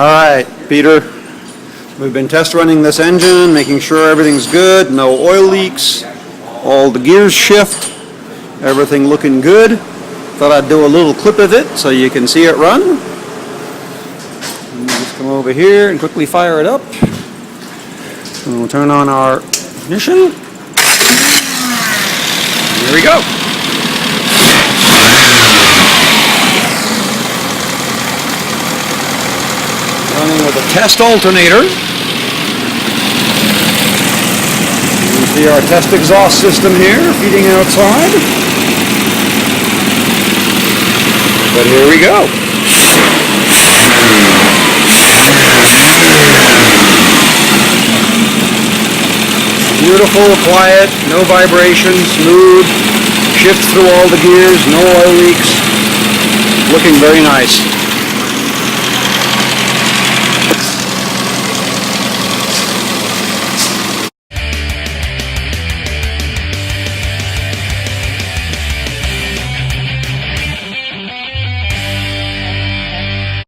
Alright, Peter, we've been test running this engine, making sure everything's good, no oil leaks, all the gears shift, everything looking good. Thought I'd do a little clip of it so you can see it run. Let me just come over here and quickly fire it up. And we'll turn on our ignition. Here we go. Running with a test alternator. You see our test exhaust system here feeding outside. But here we go. Beautiful, quiet, no vibration, smooth, shift through all the gears, no oil leaks. Looking very nice.